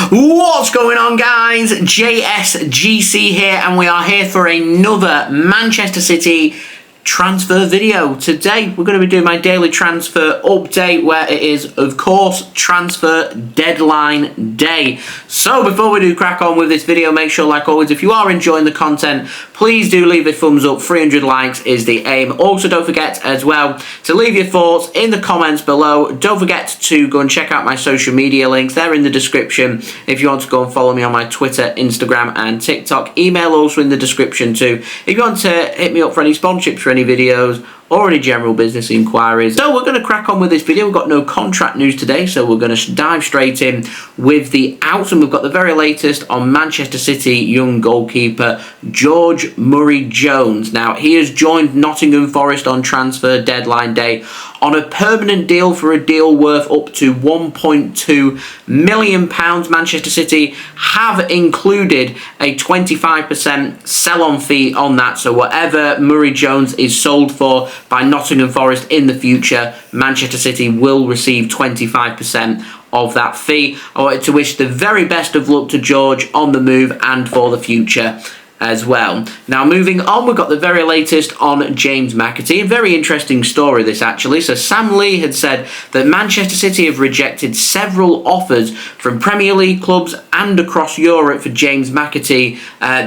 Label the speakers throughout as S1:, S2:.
S1: What's going on, guys? JSGC here, and we are here for another Manchester City transfer video. Today we're going to be doing my daily transfer update, where it is, of course, transfer deadline day. So before we do crack on with this video, make sure, like always, if you are enjoying the content, please do leave a thumbs up. 300 likes is the aim. Also, don't forget as well to leave your thoughts in the comments below. Don't forget to go and check out my social media links. They're in the description if you want to go and follow me on my Twitter, Instagram and TikTok. Email also in the description too if you want to hit me up for any sponsorships for any videos or any general business inquiries. So we're going to crack on with this video. We've got no contract news today, so we're going to dive straight in with the outs, and we've got the very latest on Manchester City young goalkeeper George Murray-Jones. Now, he has joined Nottingham Forest on transfer deadline day on a permanent deal for a deal worth up to £1.2 million. Manchester City have included a 25% sell-on fee on that, so whatever Murray-Jones is sold for by Nottingham Forest in the future, Manchester City will receive 25% of that fee. I wanted to wish the very best of luck to George on the move and for the future as well. Now, moving on, we've got the very latest on James McAtee. A very interesting story, this, actually. So Sam Lee had said that Manchester City have rejected several offers from Premier League clubs and across Europe for James McAtee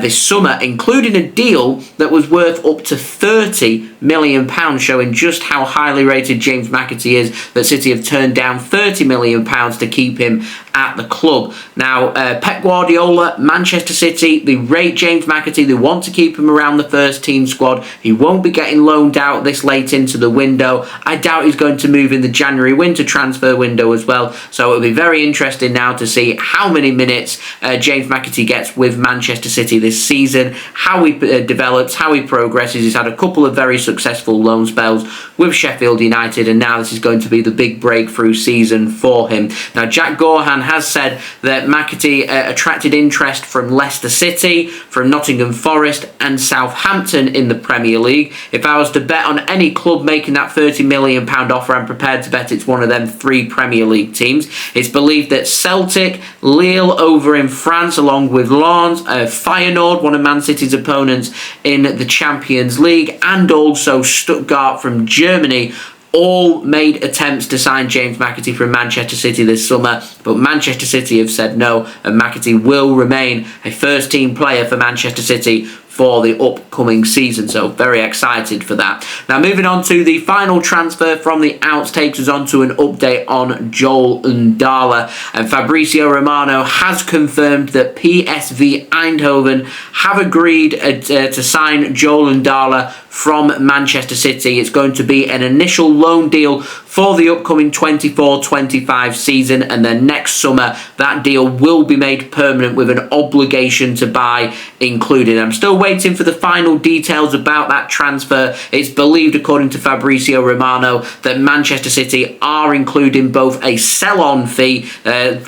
S1: this summer, including a deal that was worth up to £30 million, showing just how highly rated James McAtee is, that City have turned down £30 million to keep him at the club. Now, Pep Guardiola, Manchester City, they rate James McAtee. They want to keep him around the first team squad. He won't be getting loaned out this late into the window. I doubt he's going to move in the January winter transfer window as well. So it'll be very interesting now to see how many minutes James McAtee gets with Manchester City this season, how he develops, how he progresses. He's had a couple of very successful loan spells with Sheffield United, and now this is going to be the big breakthrough season for him. Now, Jack Gaughan has said that McAtee attracted interest from Leicester City, from Nottingham Forest and Southampton in the Premier League. If I was to bet on any club making that £30 million offer, I'm prepared to bet it's one of them three Premier League teams. It's believed that Celtic, Lille over in France, along with Lens, Feyenoord, one of Man City's opponents in the Champions League, and also Stuttgart from Germany, all made attempts to sign James McAtee from Manchester City this summer, but Manchester City have said no, and McAtee will remain a first-team player for Manchester City for the upcoming season, so very excited for that. Now, moving on to the final transfer from the outs, takes us on to an update on Joel Ndala, and Fabrizio Romano has confirmed that PSV Eindhoven have agreed to sign Joel Ndala from Manchester City. It's going to be an initial loan deal for the upcoming 24-25 season, and then next summer that deal will be made permanent with an obligation to buy included. I'm still waiting for the final details about that transfer. It's believed, according to Fabrizio Romano, that Manchester City are including both a sell-on fee,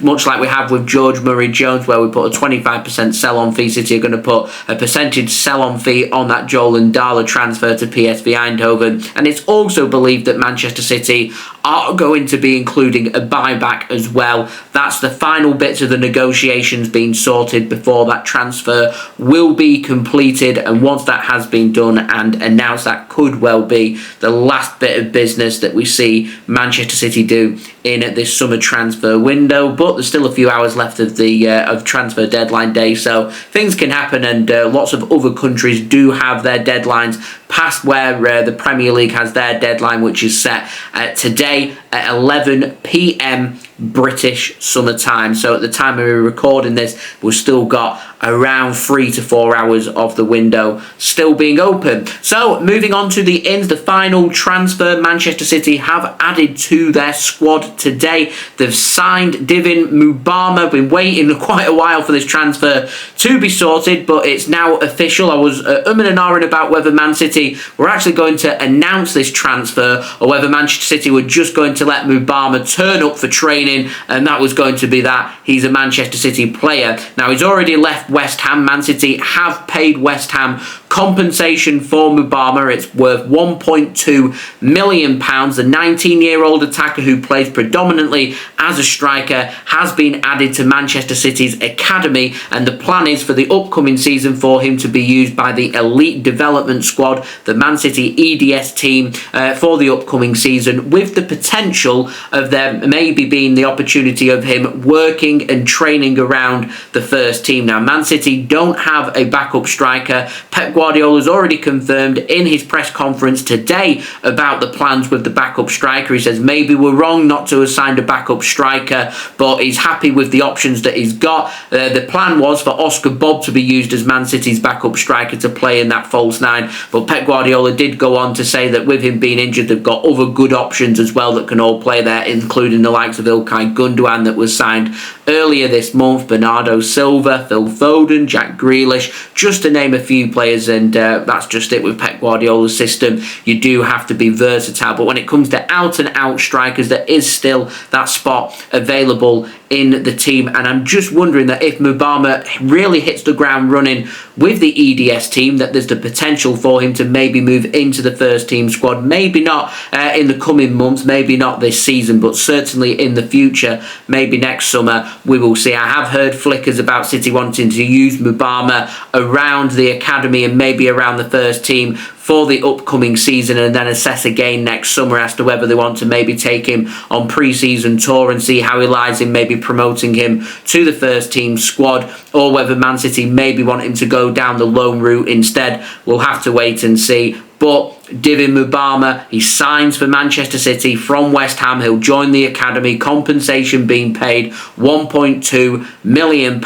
S1: much like we have with George Murray-Jones, where we put a 25% sell-on fee. City are going to put a percentage sell-on fee on that Joel Ndala transfer to PSV Eindhoven, and it's also believed that Manchester City are going to be including a buyback as well. That's the final bits of the negotiations being sorted before that transfer will be completed, and once that has been done and announced, that could well be the last bit of business that we see Manchester City do in this summer transfer window. But there's still a few hours left of the transfer deadline day, so things can happen, and lots of other countries do have their deadlines past where the Premier League has their deadline, which is set today at 11 p.m. British summer time. So at the time we were recording this, we've still got around 3 to 4 hours of the window still being open. So moving on to the ins, the final transfer Manchester City have added to their squad today. They've signed Divin Mubama. Been waiting quite a while for this transfer to be sorted, but it's now official. I was umming and ahhing about whether Man City were actually going to announce this transfer or whether Manchester City were just going to let Mubama turn up for training signing, and that was going to be that. He's a Manchester City player. Now, he's already left West Ham. Man City have paid West Ham compensation for Mubama. It's worth £1.2 million. The 19-year-old attacker who plays predominantly as a striker has been added to Manchester City's academy, and the plan is for the upcoming season for him to be used by the elite development squad, the Man City EDS team, for the upcoming season, with the potential of there maybe being the opportunity of him working and training around the first team. Now, Man City don't have a backup striker. Pep Guardiola has already confirmed in his press conference today about the plans with the backup striker. He says maybe we're wrong not to have signed a backup striker, but he's happy with the options that he's got. The plan was for Oscar Bobb to be used as Man City's backup striker to play in that false nine, but Pep Guardiola did go on to say that with him being injured, they've got other good options as well that can all play there, including the likes of İlkay Gundogan that was signed earlier this month, Bernardo Silva, Phil Foden, Jack Grealish, just to name a few players, and that's just it with Pep Guardiola's system. You do have to be versatile, but when it comes to out-and-out strikers, there is still that spot available in the team, and I'm just wondering that if Mubama really hits the ground running with the EDS team, that there's the potential for him to maybe move into the first team squad, maybe not in the coming months, maybe not this season, but certainly in the future, maybe next summer, we will see. I have heard flickers about City wanting to use Mubama around the academy and maybe around the first team for the upcoming season, and then assess again next summer as to whether they want to maybe take him on pre-season tour and see how he lies in maybe promoting him to the first team squad, or whether Man City maybe want him to go down the loan route instead. We'll have to wait and see. But Divin Mubama, he signs for Manchester City from West Ham. He'll join the academy, compensation being paid £1.2 million.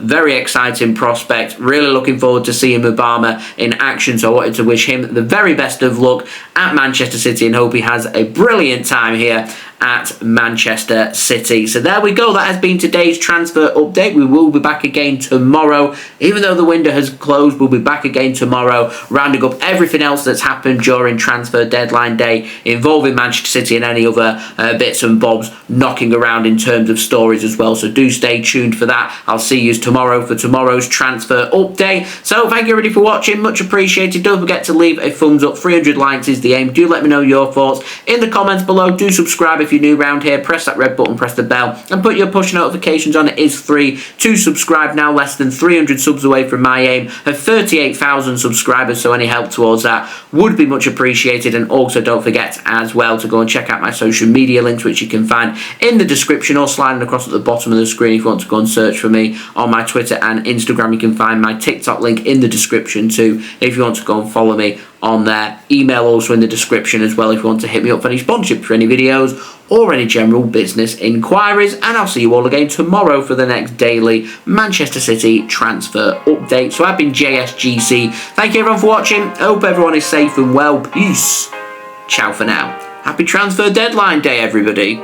S1: Very exciting prospect. Really looking forward to seeing Mubama in action. So I wanted to wish him the very best of luck at Manchester City and hope he has a brilliant time here at Manchester City. So there we go. That has been today's transfer update. We will be back again tomorrow. Even though the window has closed, we'll be back again tomorrow, rounding up everything else that's happened during transfer deadline day involving Manchester City and any other bits and bobs knocking around in terms of stories as well. So do stay tuned for that. I'll see you tomorrow for tomorrow's transfer update. So thank you everybody for watching. Much appreciated. Don't forget to leave a thumbs up. 300 likes is the aim. Do let me know your thoughts in the comments below. Do subscribe if you're new around here. Press that red button, press the bell, and put your push notifications on. It is free to subscribe now. Less than 300 subs away from my aim of 38,000 subscribers, so any help towards that would be much appreciated. And also don't forget as well to go and check out my social media links, which you can find in the description or sliding across at the bottom of the screen. If you want to go and search for me on my Twitter and Instagram, you can find my TikTok link in the description too, if you want to go and follow me on there. Email also in the description as well if you want to hit me up for any sponsorship for any videos or any general business inquiries. And I'll see you all again tomorrow for the next daily Manchester City transfer update. So I've been JSGC. Thank you everyone for watching. I hope everyone is safe and well. Peace. Ciao for now. Happy transfer deadline day, everybody.